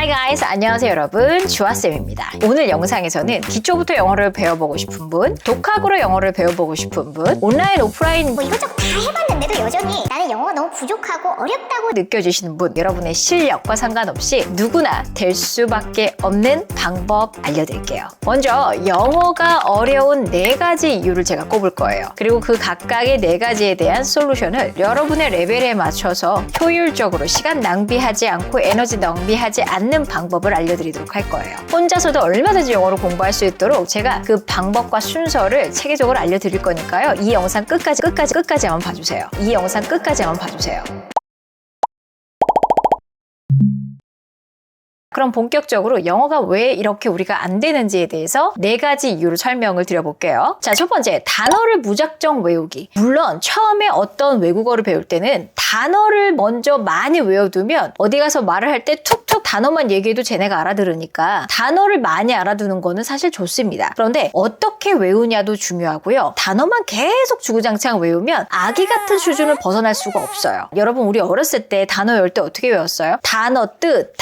Hi guys, 안녕하세요 여러분, 주아쌤입니다. 오늘 영상에서는 기초부터 영어를 배워보고 싶은 분, 독학으로 영어를 배워보고 싶은 분, 온라인, 오프라인 이것저것 다 해봤는데도 여전히 나는 영어가 너무 부족하고 어렵다고 느껴지시는 분, 여러분의 실력과 상관없이 누구나 될 수밖에 없는 방법 알려드릴게요. 먼저 영어가 어려운 4가지 이유를 제가 꼽을 거예요. 그리고 그 각각의 4가지에 대한 솔루션을 여러분의 레벨에 맞춰서 효율적으로 시간 낭비하지 않고 에너지 낭비하지 않는 방법을 알려드리도록 할 거예요. 혼자서도 얼마든지 영어를 공부할 수 있도록 제가 그 방법과 순서를 체계적으로 알려드릴 거니까요. 이 영상 끝까지 한번 봐주세요. 이 영상 끝까지 한번 봐주세요. 그럼 본격적으로 영어가 왜 이렇게 우리가 안 되는지에 대해서 4가지 이유로 설명을 드려볼게요. 자, 첫 번째, 단어를 무작정 외우기. 물론 처음에 어떤 외국어를 배울 때는 단어를 먼저 많이 외워두면 어디 가서 말을 할 때 툭툭 단어만 얘기해도 쟤네가 알아들으니까 단어를 많이 알아두는 거는 사실 좋습니다. 그런데 어떻게 외우냐도 중요하고요. 단어만 계속 주구장창 외우면 아기 같은 수준을 벗어날 수가 없어요. 여러분, 우리 어렸을 때 단어 외울 때 어떻게 외웠어요? 단어 뜻,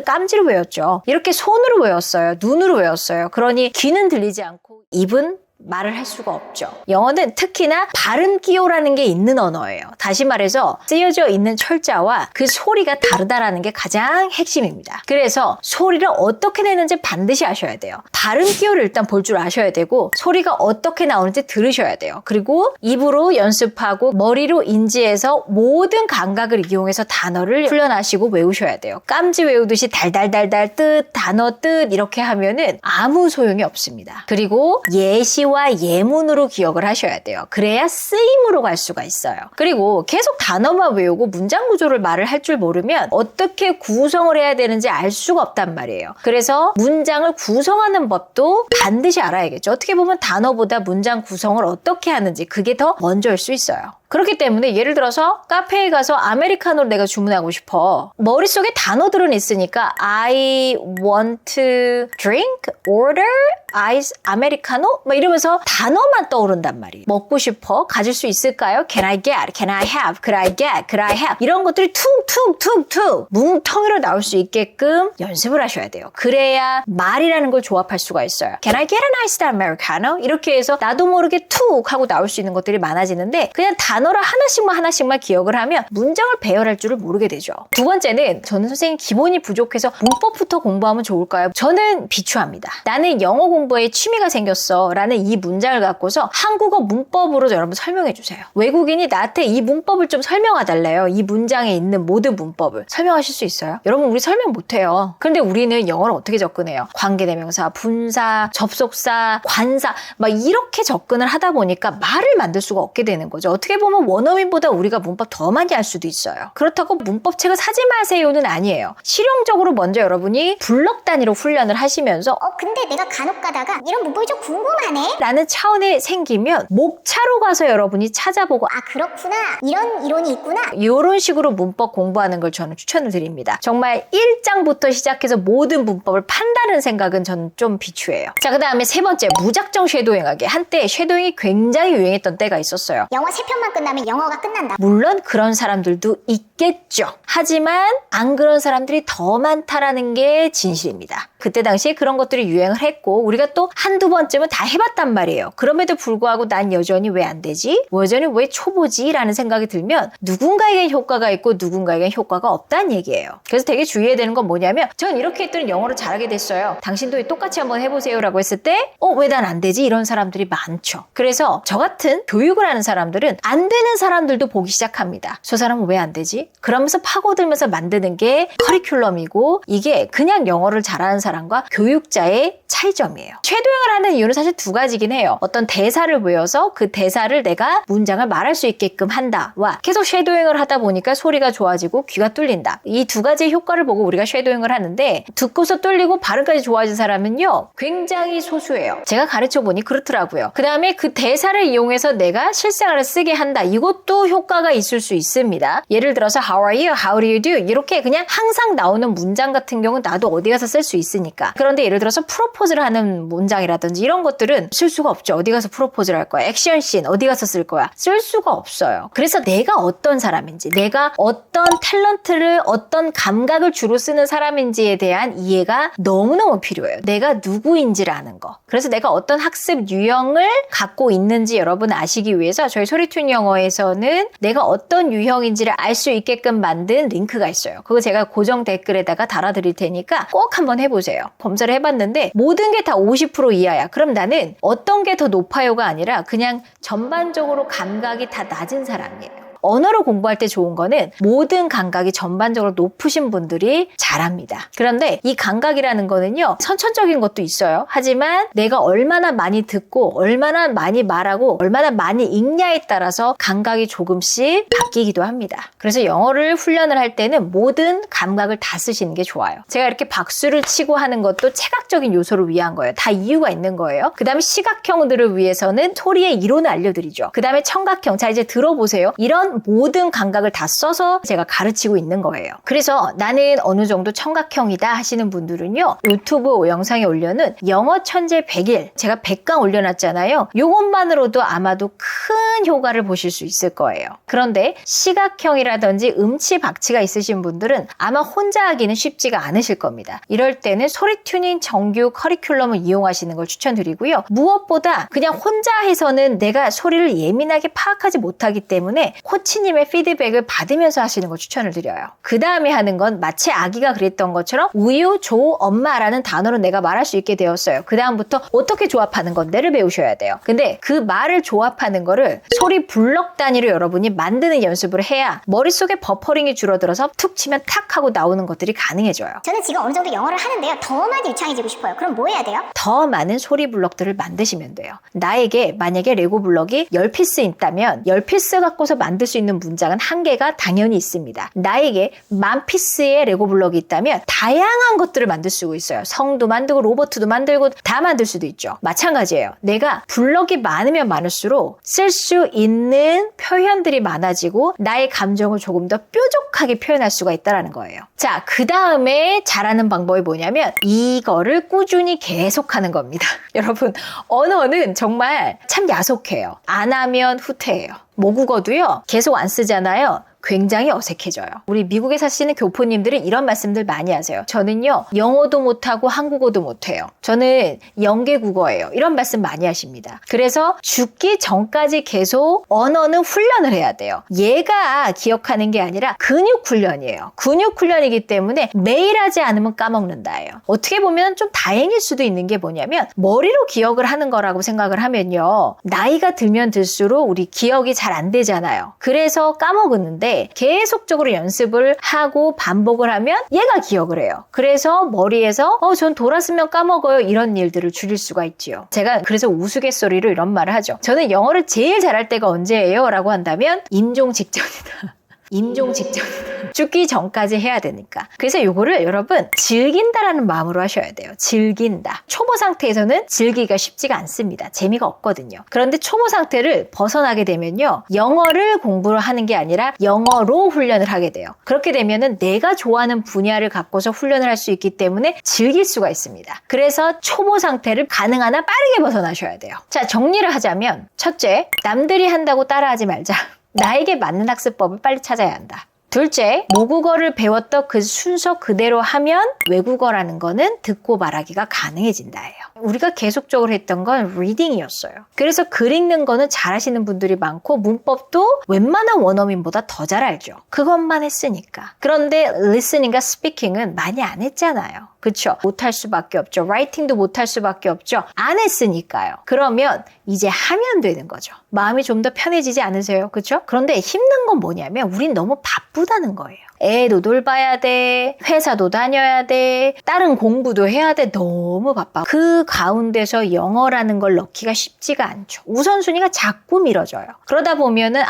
깜지로 외웠죠. 이렇게 손으로 외웠어요. 눈으로 외웠어요. 그러니 귀는 들리지 않고 입은 말을 할 수가 없죠. 영어는 특히나 발음 기호라는 게 있는 언어예요. 다시 말해서 쓰여져 있는 철자와 그 소리가 다르다라는 게 가장 핵심입니다. 그래서 소리를 어떻게 내는지 반드시 아셔야 돼요. 발음 기호를 일단 볼 줄 아셔야 되고 소리가 어떻게 나오는지 들으셔야 돼요. 그리고 입으로 연습하고 머리로 인지해서 모든 감각을 이용해서 단어를 훈련하시고 외우셔야 돼요. 깜지 외우듯이 달달달달 뜻, 단어 뜻 이렇게 하면은 아무 소용이 없습니다. 그리고 예시와 예문으로 기억을 하셔야 돼요. 그래야 쓰임으로 갈 수가 있어요. 그리고 계속 단어만 외우고 문장 구조를 말을 할 줄 모르면 어떻게 구성을 해야 되는지 알 수가 없단 말이에요. 그래서 문장을 구성하는 법도 반드시 알아야겠죠. 어떻게 보면 단어보다 문장 구성을 어떻게 하는지 그게 더 먼저일 수 있어요. 그렇기 때문에 예를 들어서 카페에 가서 아메리카노를 내가 주문하고 싶어. 머릿속에 단어들은 있으니까 I want to drink, order, ice, americano 막 이러면서 단어만 떠오른단 말이에요. 먹고 싶어? 가질 수 있을까요? Can I get? Can I have? Could I get? Could I have? 이런 것들이 툭툭툭툭 뭉텅이로 나올 수 있게끔 연습을 하셔야 돼요. 그래야 말이라는 걸 조합할 수가 있어요. Can I get an iced americano? 이렇게 해서 나도 모르게 툭 하고 나올 수 있는 것들이 많아지는데 그냥 단어를 하나씩만 기억을 하면 문장을 배열할 줄을 모르게 되죠. 두 번째는 저는 선생님 기본이 부족해서 문법부터 공부하면 좋을까요? 저는 비추합니다. 나는 영어 공부에 취미가 생겼어 라는 이 문장을 갖고서 한국어 문법으로 여러분 설명해 주세요. 외국인이 나한테 이 문법을 좀 설명해 달래요. 이 문장에 있는 모든 문법을 설명하실 수 있어요? 여러분, 우리 설명 못해요. 그런데 우리는 영어를 어떻게 접근해요? 관계대명사, 분사, 접속사, 관사 막 이렇게 접근을 하다 보니까 말을 만들 수가 없게 되는 거죠. 어떻게 보면 원어민보다 우리가 문법 더 많이 할 수도 있어요. 그렇다고 문법책을 사지 마세요는 아니에요. 실용적으로 먼저 여러분이 블럭 단위로 훈련을 하시면서 근데 내가 간혹 가다가 이런 문법이 좀 궁금하네 라는 차원이 생기면 목차로 가서 여러분이 찾아보고 그렇구나 이런 이론이 있구나 이런 식으로 문법 공부하는 걸 저는 추천을 드립니다. 정말 1장부터 시작해서 모든 문법을 판다는 생각은 저는 좀 비추해요. 자, 그 다음에 세 번째, 무작정 쉐도잉하기. 한때 쉐도잉이 굉장히 유행했던 때가 있었어요. 영어 3편만 끝나면 영어가 끝난다. 물론 그런 사람들도 있겠죠. 하지만 안 그런 사람들이 더 많다라는 게 진실입니다. 그때 당시에 그런 것들이 유행을 했고 우리가 또 한두 번쯤은 다 해봤단 말이에요. 그럼에도 불구하고 난 여전히 왜 안 되지? 여전히 왜 초보지? 라는 생각이 들면 누군가에겐 효과가 있고 누군가에겐 효과가 없다는 얘기예요. 그래서 되게 주의해야 되는 건 뭐냐면 전 이렇게 했더니 영어를 잘하게 됐어요. 당신도 똑같이 한번 해보세요 라고 했을 때 왜 난 안 되지? 이런 사람들이 많죠. 그래서 저 같은 교육을 하는 사람들은 안 되는 사람들도 보기 시작합니다. 저 사람은 왜 안 되지? 그러면서 파고들면서 만드는 게 커리큘럼이고 이게 그냥 영어를 잘하는 사람과 교육자의 차이점이에요. 쉐도잉을 하는 이유는 사실 2가지긴 해요. 어떤 대사를 외워서 그 대사를 내가 문장을 말할 수 있게끔 한다와 계속 쉐도잉을 하다 보니까 소리가 좋아지고 귀가 뚫린다. 이 2가지의 효과를 보고 우리가 쉐도잉을 하는데 듣고서 뚫리고 발음까지 좋아진 사람은요 굉장히 소수예요. 제가 가르쳐보니 그렇더라고요. 그 다음에 그 대사를 이용해서 내가 실생활을 쓰게 한다. 이것도 효과가 있을 수 있습니다. 예를 들어서 How are you? How do you do? 이렇게 그냥 항상 나오는 문장 같은 경우는 나도 어디 가서 쓸 수 있으니까 있으니까. 그런데 예를 들어서 프로포즈를 하는 문장이라든지 이런 것들은 쓸 수가 없죠. 어디 가서 프로포즈를 할 거야? 액션씬 어디 가서 쓸 거야? 쓸 수가 없어요. 그래서 내가 어떤 사람인지, 내가 어떤 탤런트를, 어떤 감각을 주로 쓰는 사람인지에 대한 이해가 너무너무 필요해요. 내가 누구인지를 아는 거. 그래서 내가 어떤 학습 유형을 갖고 있는지 여러분 아시기 위해서 저희 소리툰 영어에서는 내가 어떤 유형인지를 알 수 있게끔 만든 링크가 있어요. 그거 제가 고정 댓글에다가 달아드릴 테니까 꼭 한번 해보세요. 검사를 해봤는데 모든 게 다 50% 이하야. 그럼 나는 어떤 게 더 높아요가 아니라 그냥 전반적으로 감각이 다 낮은 사람이에요. 언어를 공부할 때 좋은 거는 모든 감각이 전반적으로 높으신 분들이 잘합니다. 그런데 이 감각이라는 거는요, 선천적인 것도 있어요. 하지만 내가 얼마나 많이 듣고 얼마나 많이 말하고 얼마나 많이 읽냐에 따라서 감각이 조금씩 바뀌기도 합니다. 그래서 영어를 훈련을 할 때는 모든 감각을 다 쓰시는 게 좋아요. 제가 이렇게 박수를 치고 하는 것도 체각적인 요소를 위한 거예요. 다 이유가 있는 거예요. 그 다음에 시각형들을 위해서는 소리의 이론을 알려드리죠. 그 다음에 청각형. 자, 이제 들어보세요. 이런 모든 감각을 다 써서 제가 가르치고 있는 거예요. 그래서 나는 어느 정도 청각형이다 하시는 분들은요, 유튜브 영상에 올려는 영어 천재 100일, 제가 100강 올려놨잖아요. 이것만으로도 아마도 큰 효과를 보실 수 있을 거예요. 그런데 시각형이라든지 음치박치가 있으신 분들은 아마 혼자 하기는 쉽지가 않으실 겁니다. 이럴 때는 소리 튜닝 정규 커리큘럼을 이용하시는 걸 추천드리고요. 무엇보다 그냥 혼자 해서는 내가 소리를 예민하게 파악하지 못하기 때문에 코치님의 피드백을 받으면서 하시는 걸 추천을 드려요. 그 다음에 하는 건 마치 아기가 그랬던 것처럼 우유, 조, 엄마라는 단어로 내가 말할 수 있게 되었어요. 그 다음부터 어떻게 조합하는 건데를 배우셔야 돼요. 근데 그 말을 조합하는 거를 소리 블럭 단위로 여러분이 만드는 연습을 해야 머릿속에 버퍼링이 줄어들어서 툭 치면 탁 하고 나오는 것들이 가능해져요. 저는 지금 어느 정도 영어를 하는데요. 더 많이 유창해지고 싶어요. 그럼 뭐 해야 돼요? 더 많은 소리 블럭들을 만드시면 돼요. 나에게 만약에 레고 블럭이 10피스 있다면 10피스 갖고서 만들 수 있는 문장은 한계가 당연히 있습니다. 나에게 10,000피스의 레고 블럭이 있다면 다양한 것들을 만들 수 있어요. 성도 만들고 로봇도 만들고 다 만들 수도 있죠. 마찬가지예요. 내가 블럭이 많으면 많을수록 쓸 수 있는 표현들이 많아지고 나의 감정을 조금 더 뾰족하게 표현할 수가 있다는 거예요. 자, 그 다음에 잘하는 방법이 뭐냐면 이거를 꾸준히 계속하는 겁니다. 여러분, 언어는 정말 참 야속해요. 안 하면 후퇴해요. 모국어도요, 계속 안 쓰잖아요. 굉장히 어색해져요. 우리 미국에 사시는 교포님들은 이런 말씀들 많이 하세요. 저는요, 영어도 못하고 한국어도 못해요. 저는 영계국어예요. 이런 말씀 많이 하십니다. 그래서 죽기 전까지 계속 언어는 훈련을 해야 돼요. 얘가 기억하는 게 아니라 근육 훈련이에요. 근육 훈련이기 때문에 매일 하지 않으면 까먹는다예요. 어떻게 보면 좀 다행일 수도 있는 게 뭐냐면 머리로 기억을 하는 거라고 생각을 하면요, 나이가 들면 들수록 우리 기억이 잘 안 되잖아요. 그래서 까먹었는데 계속적으로 연습을 하고 반복을 하면 얘가 기억을 해요. 그래서 머리에서 전 돌았으면 까먹어요, 이런 일들을 줄일 수가 있지요. 제가 그래서 우스갯소리로 이런 말을 하죠. 저는 영어를 제일 잘할 때가 언제예요? 라고 한다면 임종 직전이다. 임종 직전이다. 죽기 전까지 해야 되니까. 그래서 요거를 여러분 즐긴다라는 마음으로 하셔야 돼요. 즐긴다. 초보 상태에서는 즐기기가 쉽지가 않습니다. 재미가 없거든요. 그런데 초보 상태를 벗어나게 되면요, 영어를 공부를 하는 게 아니라 영어로 훈련을 하게 돼요. 그렇게 되면은 내가 좋아하는 분야를 갖고서 훈련을 할 수 있기 때문에 즐길 수가 있습니다. 그래서 초보 상태를 가능한 한 빠르게 벗어나셔야 돼요. 자, 정리를 하자면 첫째, 남들이 한다고 따라하지 말자. 나에게 맞는 학습법을 빨리 찾아야 한다. 둘째, 모국어를 배웠던 그 순서 그대로 하면 외국어라는 거는 듣고 말하기가 가능해진다예요. 우리가 계속적으로 했던 건 리딩이었어요. 그래서 글 읽는 거는 잘하시는 분들이 많고 문법도 웬만한 원어민보다 더 잘 알죠. 그것만 했으니까. 그런데 listening과 speaking은 많이 안 했잖아요. 그쵸? 못할 수밖에 없죠. 라이팅도 못할 수밖에 없죠. 안 했으니까요. 그러면 이제 하면 되는 거죠. 마음이 좀 더 편해지지 않으세요? 그쵸? 그런데 힘든 건 뭐냐면 우린 너무 바쁘다는 거예요. 애도 돌봐야 돼, 회사도 다녀야 돼, 다른 공부도 해야 돼. 너무 바빠. 그 가운데서 영어라는 걸 넣기가 쉽지가 않죠. 우선순위가 자꾸 미뤄져요. 그러다 보면은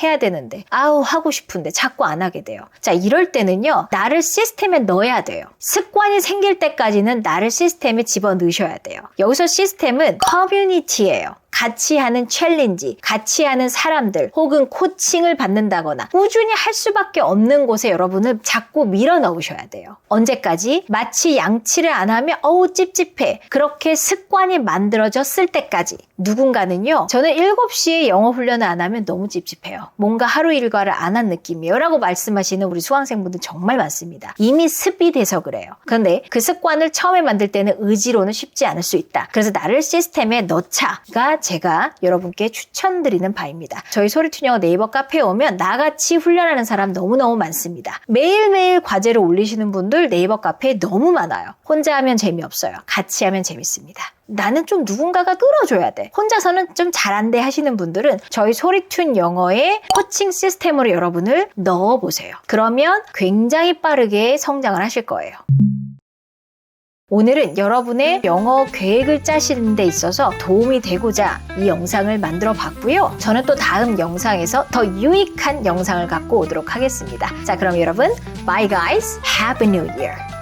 해야 되는데, 하고 싶은데 자꾸 안 하게 돼요. 자, 이럴 때는요, 나를 시스템에 넣어야 돼요. 습관이 생길 때까지는 나를 시스템에 집어넣으셔야 돼요. 여기서 시스템은 커뮤니티예요. 같이 하는 챌린지, 같이 하는 사람들 혹은 코칭을 받는다거나 꾸준히 할 수밖에 없는 곳에 여러분을 자꾸 밀어 넣으셔야 돼요. 언제까지? 마치 양치를 안 하면 어우 찝찝해. 그렇게 습관이 만들어졌을 때까지. 누군가는요. 저는 7시에 영어 훈련을 안 하면 너무 찝찝해요. 뭔가 하루 일과를 안 한 느낌이에요. 라고 말씀하시는 우리 수강생분들 정말 많습니다. 이미 습이 돼서 그래요. 그런데 그 습관을 처음에 만들 때는 의지로는 쉽지 않을 수 있다. 그래서 나를 시스템에 넣자가 제가 여러분께 추천드리는 바입니다. 저희 소리툰 영어 네이버 카페에 오면 나같이 훈련하는 사람 너무너무 많습니다. 매일매일 과제를 올리시는 분들 네이버 카페에 너무 많아요. 혼자 하면 재미없어요. 같이 하면 재밌습니다. 나는 좀 누군가가 끌어줘야 돼. 혼자서는 좀 잘 안 돼 하시는 분들은 저희 소리툰 영어의 코칭 시스템으로 여러분을 넣어보세요. 그러면 굉장히 빠르게 성장을 하실 거예요. 오늘은 여러분의 영어 계획을 짜시는 데 있어서 도움이 되고자 이 영상을 만들어 봤고요. 저는 또 다음 영상에서 더 유익한 영상을 갖고 오도록 하겠습니다. 자, 그럼 여러분, bye guys, have a new year.